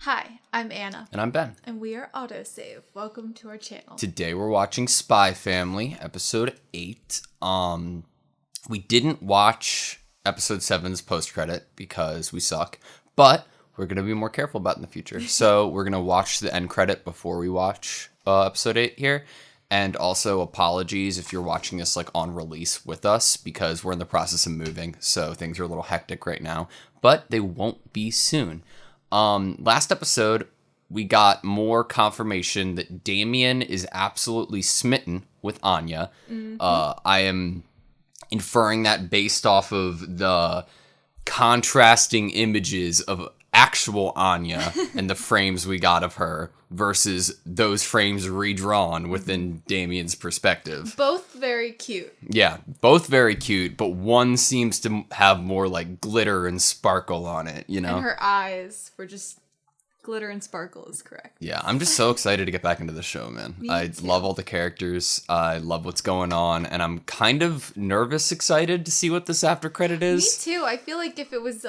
Hi, I'm Anna. And I'm Ben. And we are AutoSave. Welcome to our channel. Today we're watching Spy Family, episode 8. We didn't watch episode 7's post-credit because we suck, but we're going to be more careful about it in the future. So we're going to watch the end credit before we watch episode 8 here. And also apologies if you're watching this like on release with us because we're in the process of moving. So things are a little hectic right now, but they won't be soon. Last episode, we got more confirmation that Damien is absolutely smitten with Anya. Mm-hmm. I am inferring that based off of the contrasting images of actual Anya and the frames we got of her versus those frames redrawn within Damien's perspective. Both very cute. Yeah, both very cute, but one seems to have more like glitter and sparkle on it, you know? And her eyes were just glitter and sparkle is correct. Yeah, I'm just so excited to get back into the show, man. I love all the characters. I love what's going on, and I'm kind of nervous excited to see what this after credit is. Me too. I feel like if it was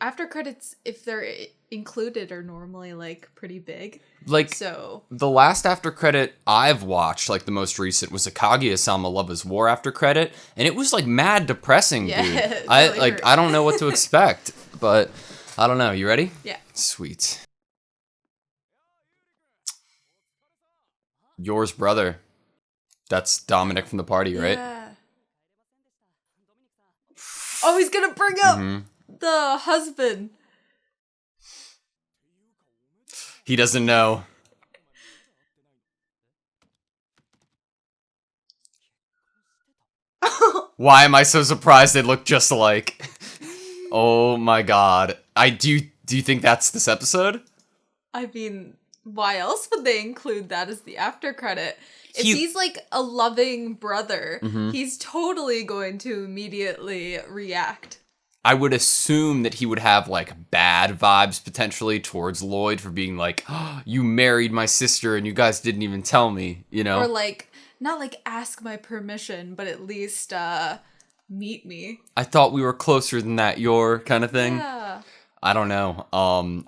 after credits, if they're included, are normally like pretty big. Like, so the last after credit I've watched, like the most recent, was a Kaguya-sama Love is War after credit, and it was like mad depressing, dude. I don't know what to expect, but I don't know. You ready? Yeah. Sweet. Yours brother. That's Dominic from the party, right? Yeah. Oh, he's gonna bring up the husband. He doesn't know. Why am I so surprised they look just alike? Oh my god. Do you think that's this episode? I mean, why else would they include that as the after credit? If he's like a loving brother, he's totally going to immediately react. I would assume that he would have like bad vibes potentially towards Lloyd for being like, oh, you married my sister and you guys didn't even tell me, you know? Or like, not like ask my permission, but at least meet me. I thought we were closer than that, your kind of thing. Yeah. I don't know.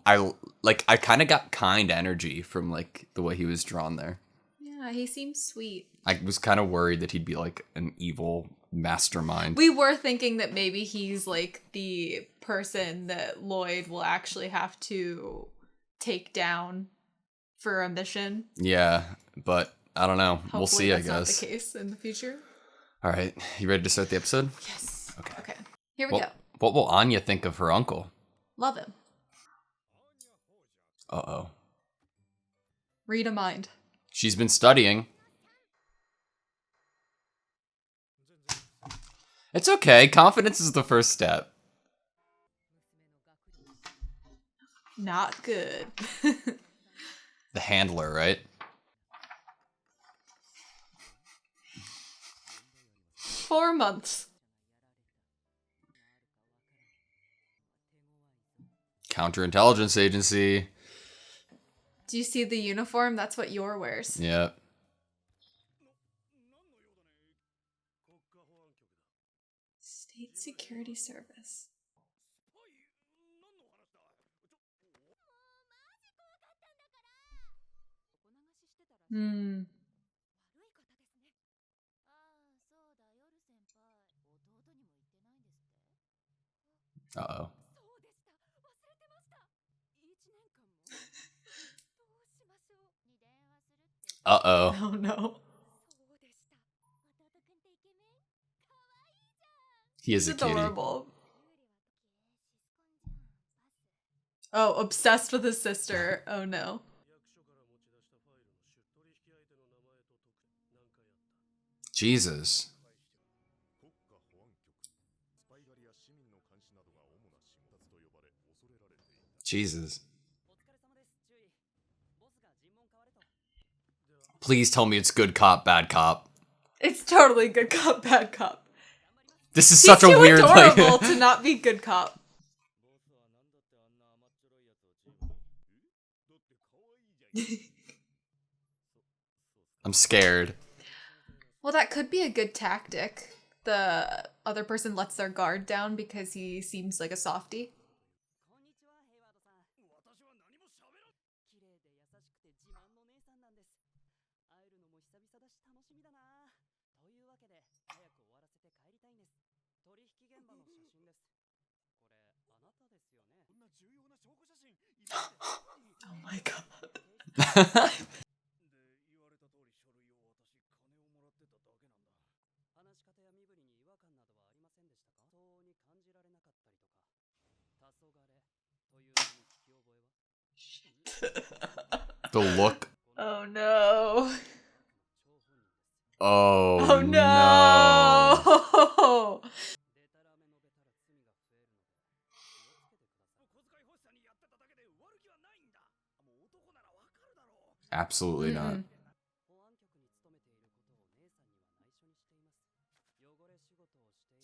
I kind of got kind energy from like the way he was drawn there. Yeah, he seems sweet. I was kind of worried that he'd be like an evil mastermind. We were thinking that maybe he's like the person that Lloyd will actually have to take down for a mission. Yeah, but I don't know. Hopefully we'll see, I guess. That's not the case in the future. All right, you ready to start the episode? Yes. Okay. Here we go. What will Anya think of her uncle? Love him. Uh-oh. Read a mind. She's been studying. It's okay. Confidence is the first step. Not good. The handler, right? Four months. Counterintelligence agency. Do you see the uniform? That's what Yor wears. Yep. State Security Service. Uh-oh. Uh-oh. Oh no. He is a kitty. Adorable. Oh, obsessed with his sister. Oh no. Jesus. Jesus. Please tell me it's good cop, bad cop. It's totally good cop, bad cop. This is such a weird He's too adorable to not be good cop. I'm scared. Well, that could be a good tactic. The other person lets their guard down because he seems like a softie. Oh my god. The look. Oh no. Oh, no. Absolutely not.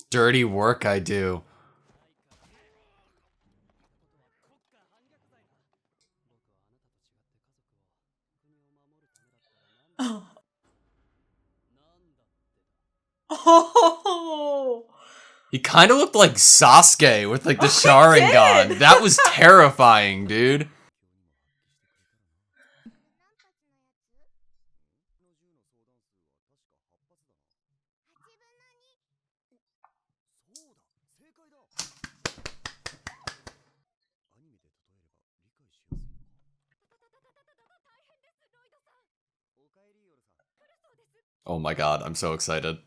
Dirty work I do. Oh. He kind of looked like Sasuke with like the Sharingan. That was terrifying, dude. Oh my god, I'm so excited.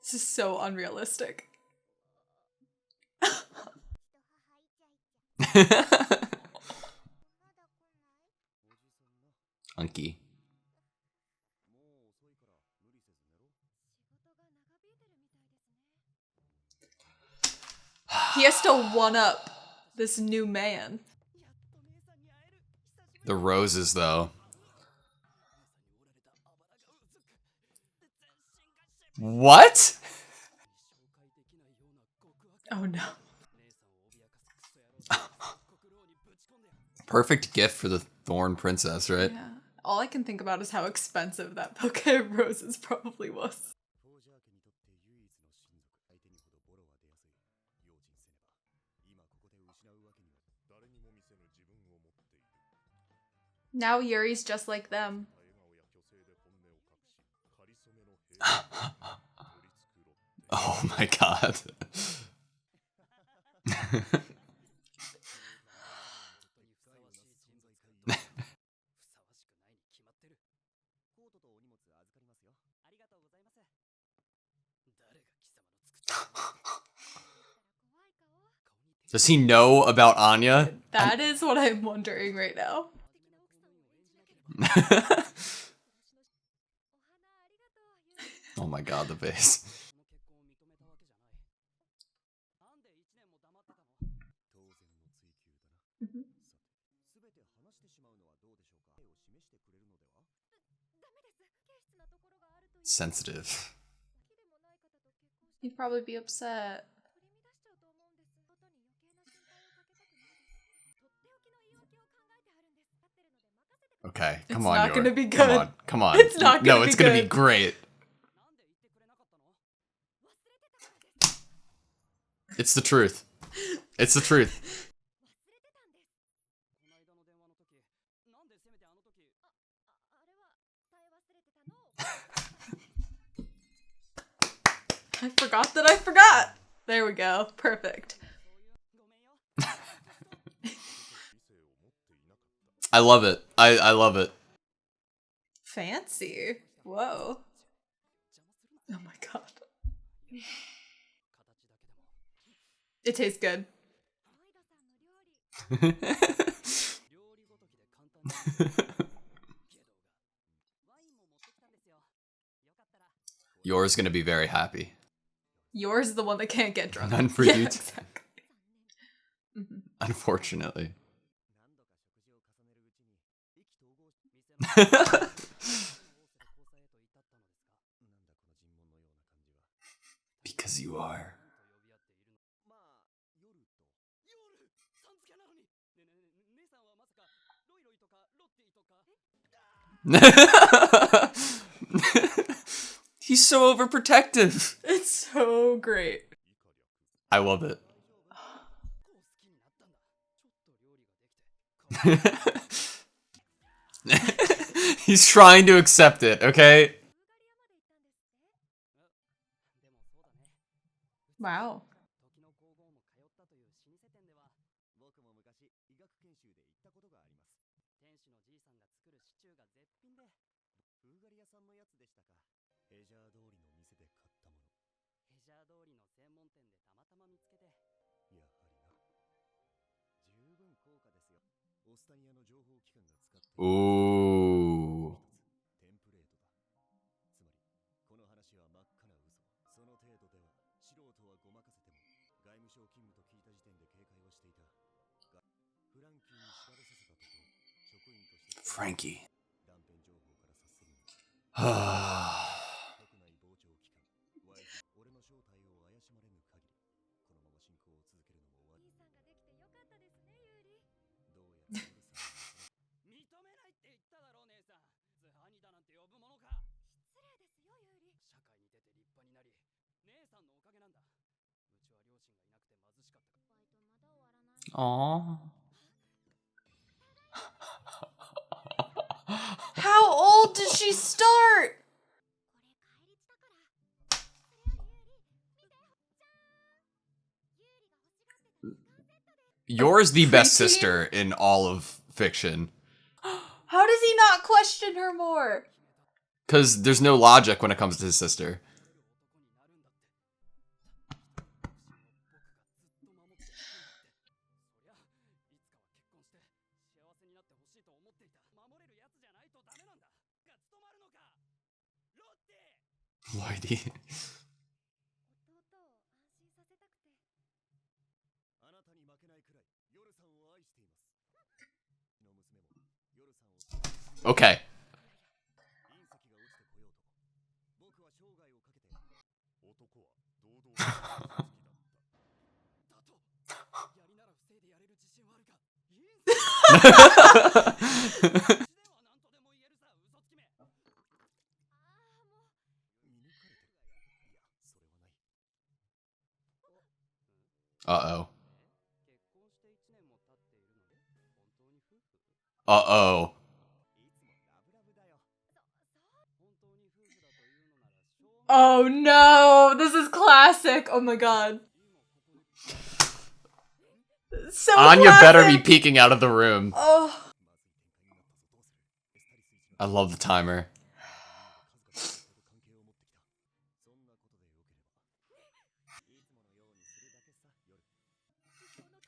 This is so unrealistic. Unky. He has to one-up this new man. The roses, though. What? Oh no. Perfect gift for the Thorn Princess, right? Yeah. All I can think about is how expensive that bouquet of roses probably was. Now Yuri's just like them. Oh my god. Does he know about Anya? That is what I'm wondering right now. Oh my god, the face. Mm-hmm. Sensitive. He'd probably be upset. Okay, come It's on, not gonna be Come good. on, come on. It's not gonna No, be it's gonna good. be great. It's the truth. It's the truth. I forgot that I forgot. There we go. Perfect. I love it. I love it. Fancy. Whoa. Oh my god. It tastes good. Yours gonna be very happy. Yours is the one that can't get drunk. None for yeah, you. Exactly. Mm-hmm. Unfortunately. Because you are. He's so overprotective. It's so great. I love it. He's trying to accept it, okay? Wow. Ooh. Frankie. Aww. How old does she start? You're the best Preteen? sister in all of fiction. How does he not question her more? Because there's no logic when it comes to his sister. Lloydie. Okay. Uh-oh. Uh-oh. Oh no, this is classic. Oh my god. So Anya classic. better be peeking out of the room. Oh. I love the timer.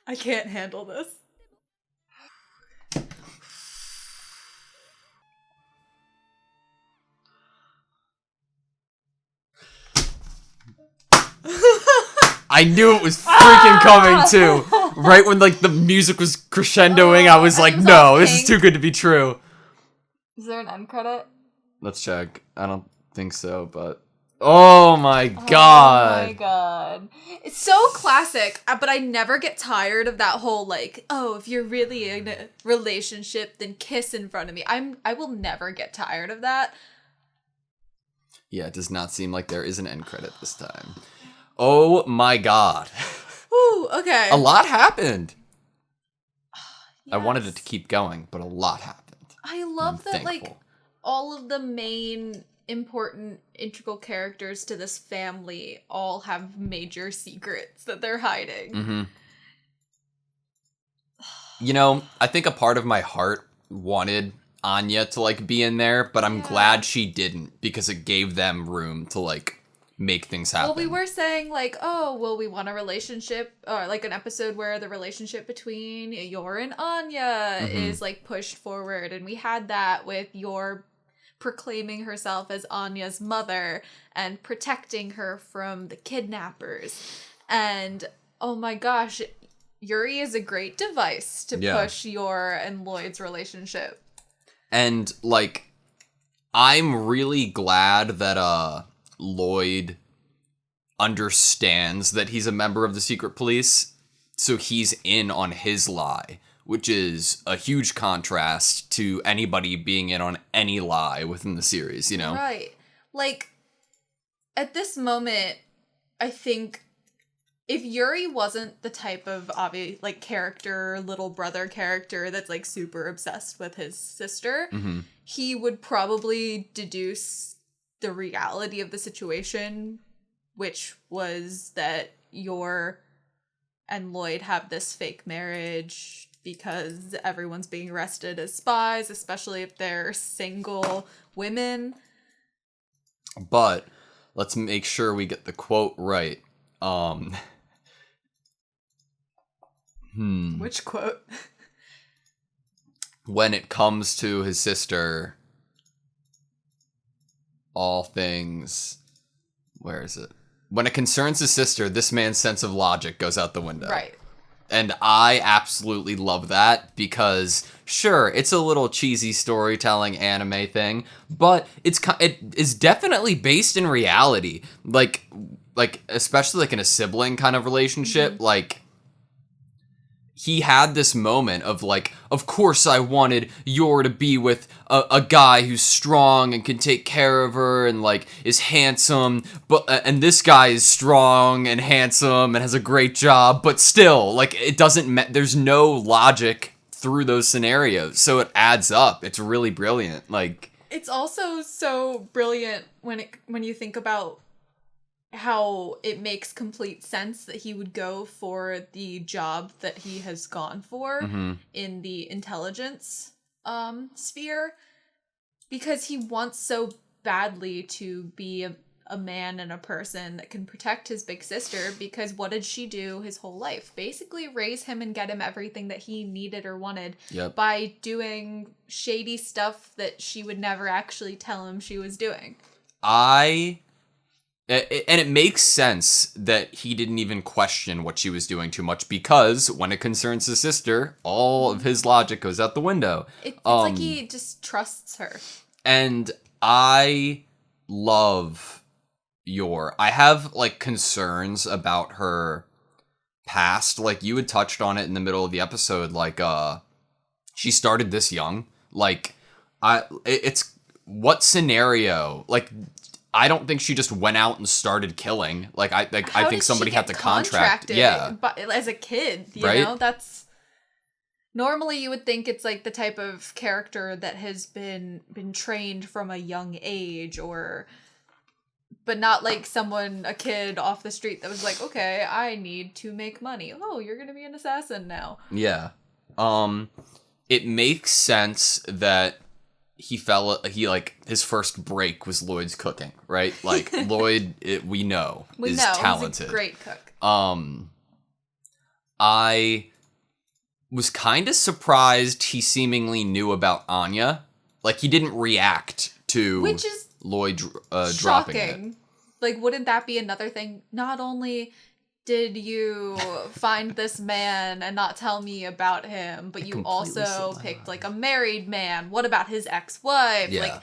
I can't handle this. I knew it was freaking coming too. Right when like the music was crescendoing, I was like, no, this is too good to be true. Is there an end credit? Let's check. I don't think so, but oh my god. Oh my god. It's so classic, but I never get tired of that whole like, oh, if you're really in a relationship, then kiss in front of me. I will never get tired of that. Yeah, it does not seem like there is an end credit this time. Oh my god. Whew, okay. A lot happened. Yes. I wanted it to keep going, but a lot happened. I love that, thankful. like, all of the main important integral characters to this family all have major secrets that they're hiding. Mm-hmm. You know, I think a part of my heart wanted Anya to, like, be in there, but I'm glad she didn't, because it gave them room to, like, make things happen. Well, we were saying, like, oh, well, we want a relationship, or, like, an episode where the relationship between Yor and Anya is, like, pushed forward, and we had that with Yor proclaiming herself as Anya's mother and protecting her from the kidnappers. And, oh my gosh, Yuri is a great device to push Yor and Lloyd's relationship. And, like, I'm really glad that, Lloyd understands that he's a member of the secret police, so he's in on his lie, which is a huge contrast to anybody being in on any lie within the series, you know? Right. Like, at this moment, I think if Yuri wasn't the type of obvious like character, little brother character that's like super obsessed with his sister, he would probably deduce the reality of the situation, which was that Yor and Lloyd have this fake marriage because everyone's being arrested as spies, especially if they're single women. But let's make sure we get the quote right. Which quote? When it comes to his sister, all things... Where is it? When it concerns his sister, this man's sense of logic goes out the window. Right. And I absolutely love that because, sure, it's a little cheesy storytelling anime thing, but it is definitely based in reality. Like especially like in a sibling kind of relationship, like he had this moment of like, of course I wanted Yor to be with a guy who's strong and can take care of her and like is handsome, but and this guy is strong and handsome and has a great job, but still like it doesn't there's no logic through those scenarios, so it adds up. It's really brilliant. Like, it's also so brilliant when you think about how it makes complete sense that he would go for the job that he has gone for in the intelligence sphere, because he wants so badly to be a man and a person that can protect his big sister, because what did she do his whole life? Basically raise him and get him everything that he needed or wanted by doing shady stuff that she would never actually tell him she was doing. And it makes sense that he didn't even question what she was doing too much, because when it concerns his sister, all of his logic goes out the window. It's like he just trusts her. And I love Yor. I have like concerns about her past. Like you had touched on it in the middle of the episode. Like she started this young. Like it's what scenario? Like, I don't think she just went out and started killing. I think somebody had to contract. Yeah, but as a kid, you right? know, that's normally you would think it's like the type of character that has been trained from a young age, but not like a kid off the street that was like, okay, I need to make money. Oh, you're gonna be an assassin now. Yeah, it makes sense that his first break was Lloyd's cooking, right? Like Lloyd, we know is talented. He's a great cook. I was kind of surprised he seemingly knew about Anya. Like he didn't react to which is Lloyd dropping shocking. it. Like, wouldn't that be another thing? Not only did you find this man and not tell me about him, but you also picked like a married man. What about his ex-wife? Yeah. Like,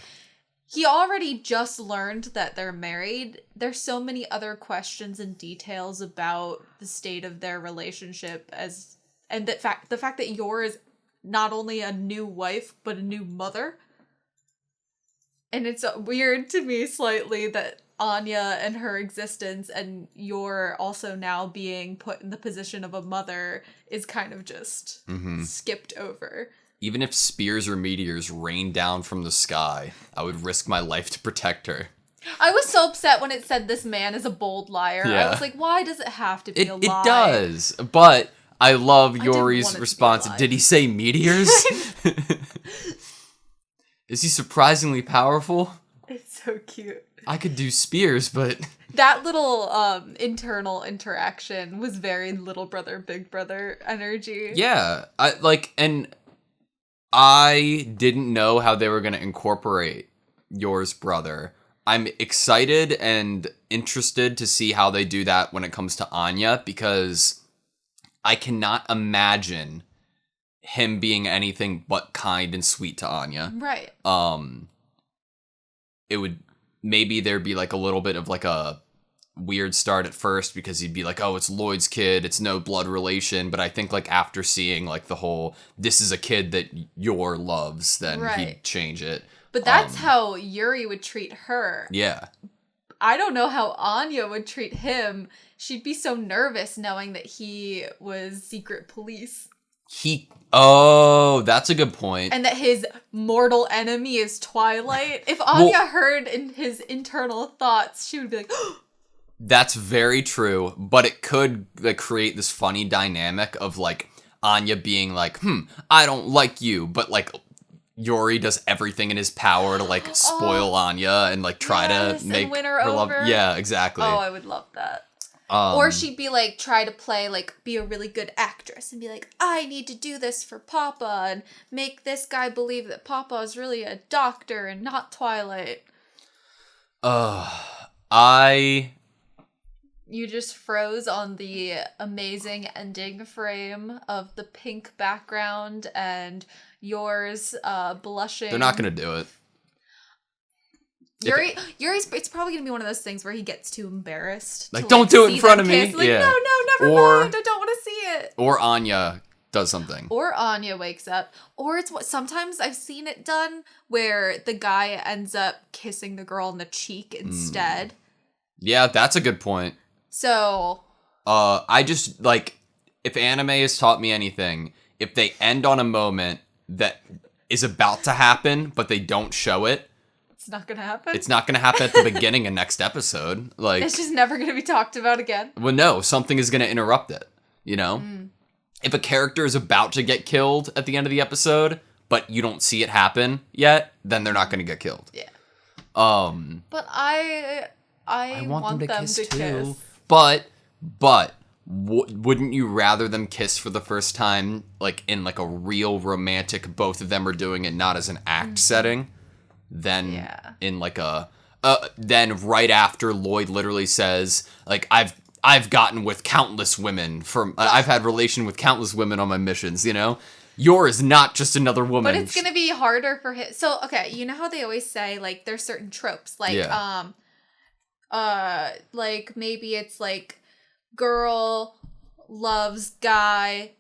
he already just learned that they're married. There's so many other questions and details about the state of their relationship and the fact that Yor is not only a new wife but a new mother. And it's weird to me slightly that Anya and her existence and Yor also now being put in the position of a mother is kind of just skipped over. Even if spears or meteors rained down from the sky, I would risk my life to protect her. I was so upset when it said this man is a bold liar. Yeah. I was like, why does it have to be a lie? It does, but I love Yori's response. Did he say meteors? Is he surprisingly powerful? It's so cute. I could do spears, but... That little internal interaction was very little brother, big brother energy. Yeah. I didn't know how they were going to incorporate Yor's brother. I'm excited and interested to see how they do that when it comes to Anya, because I cannot imagine him being anything but kind and sweet to Anya. Right. It would... Maybe there'd be like a little bit of like a weird start at first because he'd be like, oh, it's Lloyd's kid, it's no blood relation. But I think like after seeing like the whole, this is a kid that Yor loves, then he'd change it. But that's how Yuri would treat her. Yeah. I don't know how Anya would treat him. She'd be so nervous knowing that he was secret police. That's a good point. And that his mortal enemy is Twilight. If Anya heard in his internal thoughts, she would be like, that's very true, but it could like create this funny dynamic of like Anya being like, I don't like you, but like Yuri does everything in his power to like spoil Anya and like try to make win her over. love. Yeah, exactly. Oh, I would love that. Or she'd be like, try to play, like, be a really good actress and be like, I need to do this for Papa and make this guy believe that Papa is really a doctor and not Twilight. You just froze on the amazing ending frame of the pink background and yours blushing. They're not going to do it. Yuri's, it's probably going to be one of those things where he gets too embarrassed. Like, don't do it in front of me. Like, no, never mind. I don't want to see it. Or Anya does something. Or Anya wakes up. Or it's what sometimes I've seen it done where the guy ends up kissing the girl on the cheek instead. Yeah, that's a good point. So, I just, like, if anime has taught me anything, if they end on a moment that is about to happen, but they don't show it, it's not going to happen? It's not going to happen at the beginning of next episode. Like, it's just never going to be talked about again? Well, no, something is going to interrupt it, you know? If a character is about to get killed at the end of the episode, but you don't see it happen yet, then they're not going to get killed. Yeah. But I want them to kiss. But wouldn't you rather them kiss for the first time, like in like a real romantic, both of them are doing it not as an act setting, than in like a, then right after Lloyd literally says, like, I've gotten with countless women I've had relation with countless women on my missions, you know? Yours is not just another woman. But it's going to be harder for him. So, okay, you know how they always say, like, there's certain tropes, like, like maybe it's like girl loves guy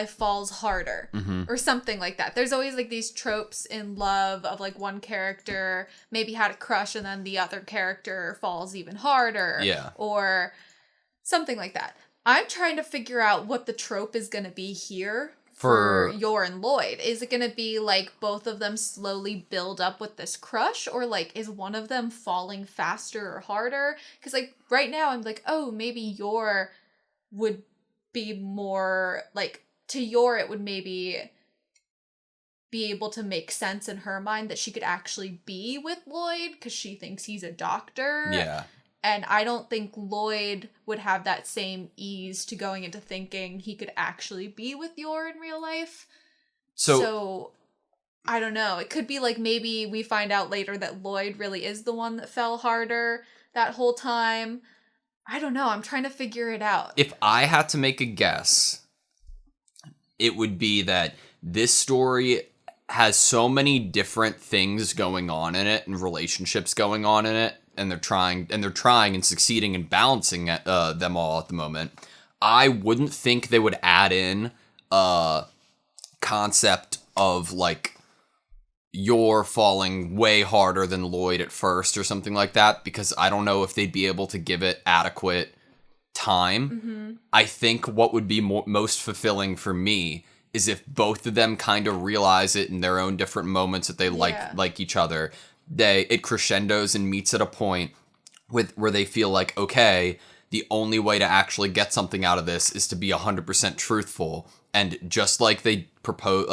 falls harder or something like that. There's always like these tropes in love of like one character maybe had a crush and then the other character falls even harder or something like that. I'm trying to figure out what the trope is going to be here for Yor and Lloyd. Is it going to be like both of them slowly build up with this crush, or like is one of them falling faster or harder? Because like right now I'm like, oh, maybe Yor would be more like, to Yor it would maybe be able to make sense in her mind that she could actually be with Lloyd because she thinks he's a doctor. Yeah. And I don't think Lloyd would have that same ease to going into thinking he could actually be with Yor in real life. So I don't know. It could be like maybe we find out later that Lloyd really is the one that fell harder that whole time. I don't know. I'm trying to figure it out. If I had to make a guess, it would be that this story has so many different things going on in it and relationships going on in it. And they're trying and succeeding in balancing them all at the moment. I wouldn't think they would add in a concept of like Yor falling way harder than Lloyd at first or something like that, because I don't know if they'd be able to give it adequate time. I think what would be most fulfilling for me is if both of them kind of realize it in their own different moments that they like each other. It crescendos and meets at a point where they feel like, okay, the only way to actually get something out of this is to be 100% truthful. And just like they propose,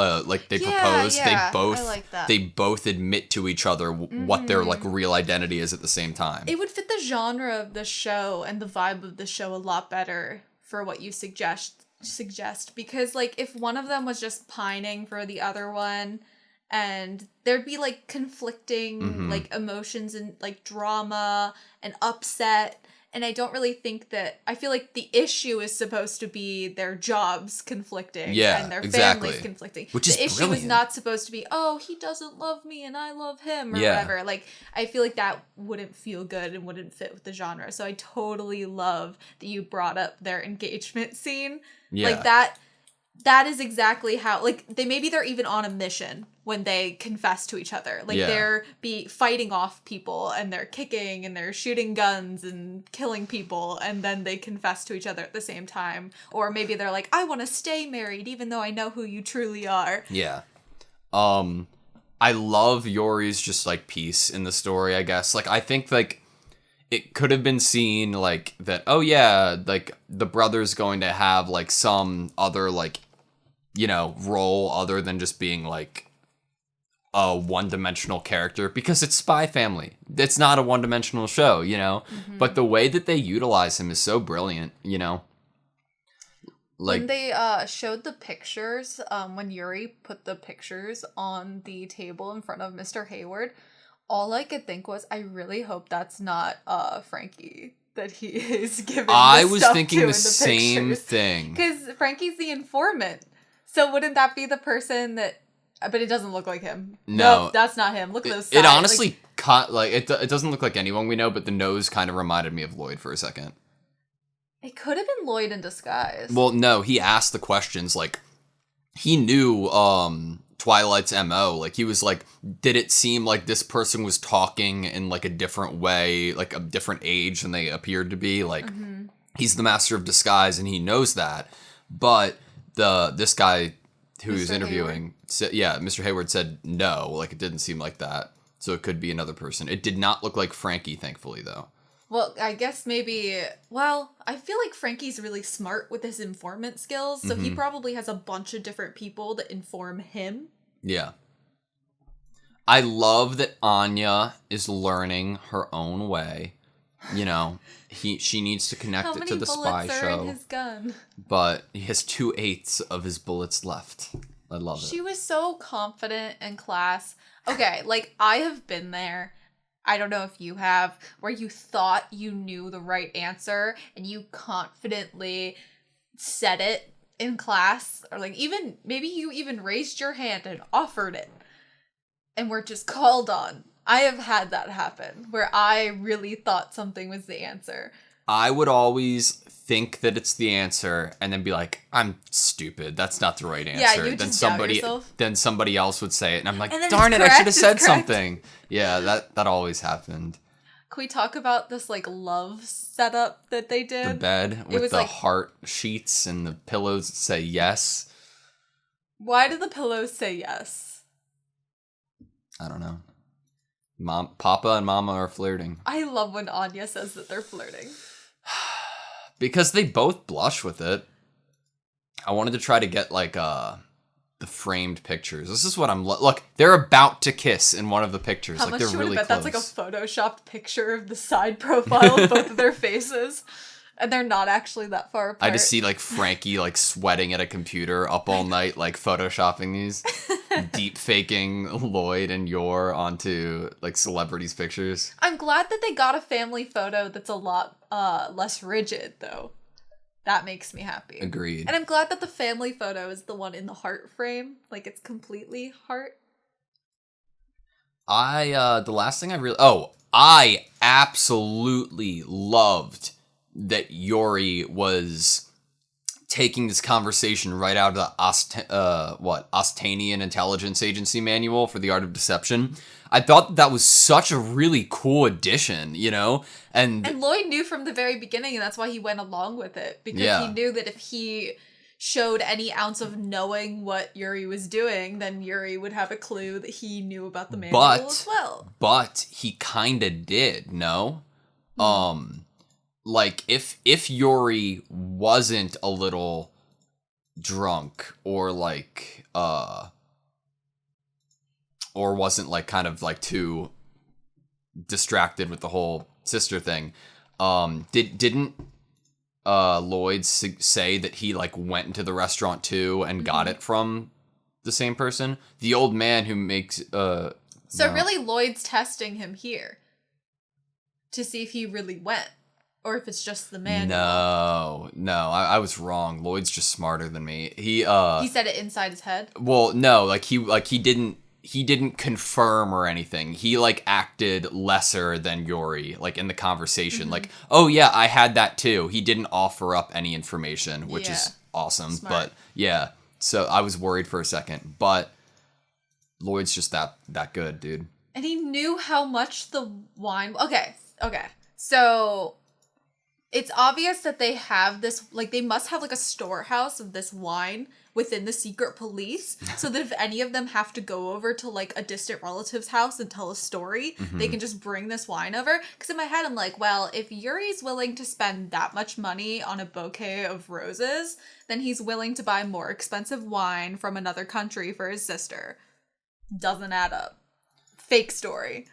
they both admit to each other what their like real identity is at the same time. It would fit the genre of the show and the vibe of the show a lot better for what you suggest, because like if one of them was just pining for the other one, and there'd be like conflicting like emotions and like drama and upset, and I don't really think that, I feel like the issue is supposed to be their jobs conflicting and their families conflicting. Which is the issue brilliant. is not supposed to be, oh, he doesn't love me and I love him or whatever. Like I feel like that wouldn't feel good and wouldn't fit with the genre. So I totally love that you brought up their engagement scene. Like that is exactly how, like, they're even on a mission when they confess to each other. Like, they're fighting off people, and they're kicking, and they're shooting guns, and killing people, and then they confess to each other at the same time. Or maybe they're like, I want to stay married, even though I know who you truly are. Yeah. I love Yori's just, like, piece in the story, I guess. Like, I think, like, it could have been seen, like, that, oh, yeah, like, the brother's going to have, like, some other, like, you know, role other than just being, like, a one-dimensional character, because it's Spy Family. It's not a one-dimensional show, you know? Mm-hmm. But the way that they utilize him is so brilliant, you know? Like, when they showed the pictures, when Yuri put the pictures on the table in front of Mr. Hayward, all I could think was, I really hope that's not Frankie that he is giving I this was stuff thinking the same thing. Because Frankie's the informant. So wouldn't that be the person that... But it doesn't look like him. No. Nope, that's not him. Look at those sides. It honestly, it doesn't look like anyone we know, but the nose kind of reminded me of Lloyd for a second. It could have been Lloyd in disguise. Well, no, he asked the questions, like, he knew Twilight's MO. Like, he was like, did it seem like this person was talking in, like, a different way, like a different age than they appeared to be? Like, he's the master of disguise, and he knows that. But this guy who he was interviewing, Mr. Hayward said no, like, it didn't seem like that. So it could be another person. It did not look like Frankie, thankfully, though. Well, I guess maybe... Well, I feel like Frankie's really smart with his informant skills, so he probably has a bunch of different people that inform him. Yeah. I love that Anya is learning her own way. You know, she needs to connect it to the spy show. How many bullets are in his gun? But he has 2/8 of his bullets left. I love it. She was so confident in class. Okay, like, I have been there. I don't know if you have, where you thought you knew the right answer and you confidently said it in class, or like maybe you even raised your hand and offered it and were just called on. I have had that happen where I really thought something was the answer. I would always think that it's the answer and then be like, I'm stupid. That's not the right answer. Yeah, you just doubt yourself. Then somebody else would say it and I'm like, and darn it, I should have said something. Yeah, that always happened. Can we talk about this, like, love setup that they did? The bed with the heart sheets and the pillows that say yes. Why do the pillows say yes? I don't know. Papa and Mama are flirting. I love when Anya says that they're flirting. Because they both blush with it. I wanted to try to get, like, the framed pictures. This is what I'm... Look, they're about to kiss in one of the pictures. How like, much they're you really bet close. That's like a photoshopped picture of the side profile of both of their faces. And they're not actually that far apart. I just see, like, Frankie, like, sweating at a computer up all night, like, photoshopping these. Deep faking Lloyd and Yor onto, like, celebrities' pictures. I'm glad that they got a family photo that's a lot less rigid, though. That makes me happy. Agreed. And I'm glad that the family photo is the one in the heart frame. Like, it's completely heart. The last thing I absolutely loved that Yori was taking this conversation right out of the Ostanian Intelligence Agency manual for the Art of Deception. I thought that was such a really cool addition, you know? And Lloyd knew from the very beginning, and that's why he went along with it. Because he knew that if he showed any ounce of knowing what Yuri was doing, then Yuri would have a clue that he knew about the manual as well. But he kind of did, no? Like, if Yuri wasn't a little drunk or, like, or wasn't, like, kind of, like, too distracted with the whole sister thing, didn't Lloyd say that he, like, went into the restaurant, too, and got it from the same person? The old man who makes, So really, Lloyd's testing him here to see if he really went. Or if it's just the manual. No, I was wrong. Lloyd's just smarter than me. He said it inside his head? Well, no, like he didn't confirm or anything. He, like, acted lesser than Yuri, like, in the conversation. Like, oh yeah, I had that too. He didn't offer up any information, which is awesome. Smart. But yeah, So I was worried for a second, but Lloyd's just that good, dude. And he knew how much the wine... Okay. So it's obvious that they have this... Like, they must have, like, a storehouse of this wine within the secret police, so that if any of them have to go over to, like, a distant relative's house and tell a story, they can just bring this wine over. Because in my head, I'm like, well, if Yuri's willing to spend that much money on a bouquet of roses, then he's willing to buy more expensive wine from another country for his sister. Doesn't add up. Fake story.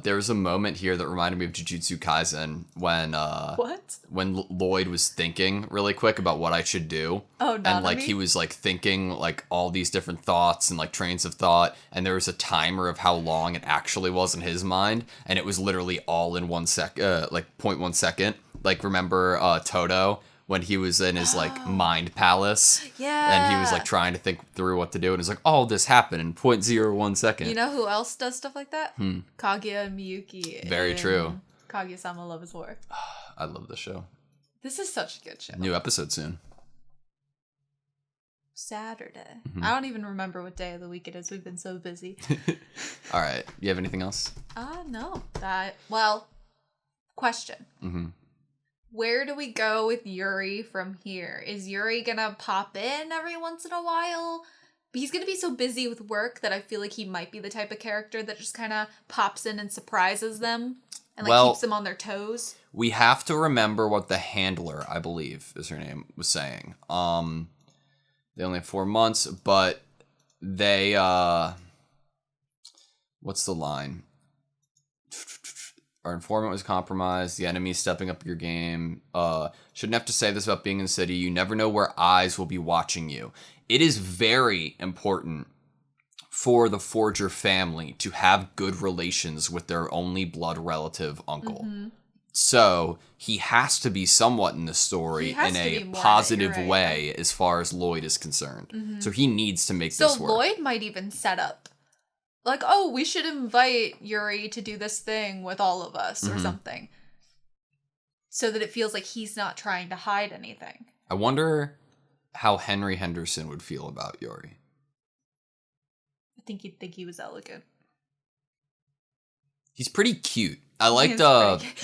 There's a moment here that reminded me of Jujutsu Kaisen when What? When Lloyd was thinking really quick about what I should do. Oh, and like me? he was like thinking like all these different thoughts and like trains of thought, and there was a timer of how long it actually was in his mind, and it was literally all in 1 sec, like 0.1 second. Like remember Toto when he was in his like mind palace, Yeah. and he was like trying to think through what to do, and it's like, oh, this happened in 0.01 second. You know who else does stuff like that? Kaguya and Miyuki. Very true. Kaguya-sama Love is War. I love this show. This is such a good show. New episode soon. Saturday. I don't even remember what day of the week it is. We've been so busy. All right. You have anything else? No. Well, question. Where do we go with Yuri from here? Is Yuri gonna pop in every once in a while? He's gonna be so busy with work that I feel like he might be the type of character that just kind of pops in and surprises them and like keeps them on their toes. We have to remember what the handler, I believe is her name, was saying. They only have 4 months, but they what's the line? Our informant was compromised. The enemy's stepping up your game. Shouldn't have to say this about being in the city. You never know where eyes will be watching you. It is very important for the Forger family to have good relations with their only blood relative uncle. So he has to be somewhat in the story in a positive way as far as Lloyd is concerned. So he needs to make this work. So Lloyd might even set up like, oh, we should invite Yuri to do this thing with all of us or something. So that it feels like he's not trying to hide anything. I wonder how Henry Henderson would feel about Yuri. I think he'd think he was elegant. He's pretty cute. I liked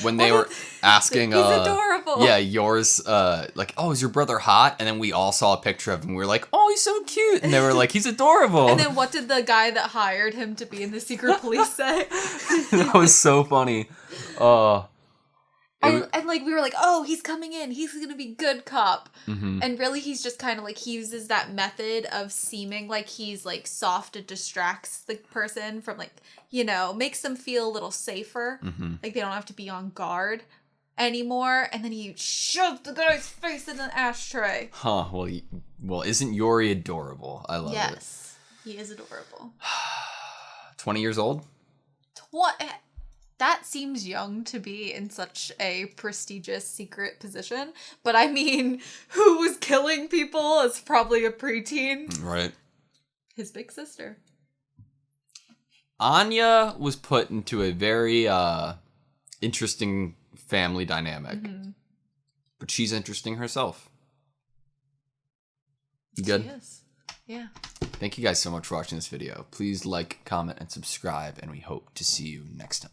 when they were asking he's adorable. Yeah, yours like, oh, is your brother hot? And then we all saw a picture of him. We were like, oh, he's so cute. And they were like, he's adorable. And then what did the guy that hired him to be in the secret police say? That was so funny. And like we were like, oh, he's coming in, he's gonna be good cop. And really he's just kind of like, he uses that method of seeming like he's like soft. It distracts the person from like, you know, makes them feel a little safer. Like they don't have to be on guard anymore. And then he shoves the guy's face in an ashtray. Well, isn't Yuri adorable? I love it. Yes, he is adorable. 20 years old? That seems young to be in such a prestigious secret position. But I mean, who was killing people as probably a preteen? Right. His big sister. Anya was put into a very interesting family dynamic. But she's interesting herself. You good? She is. Yeah. Thank you guys so much for watching this video. Please like, comment, and subscribe, and we hope to see you next time.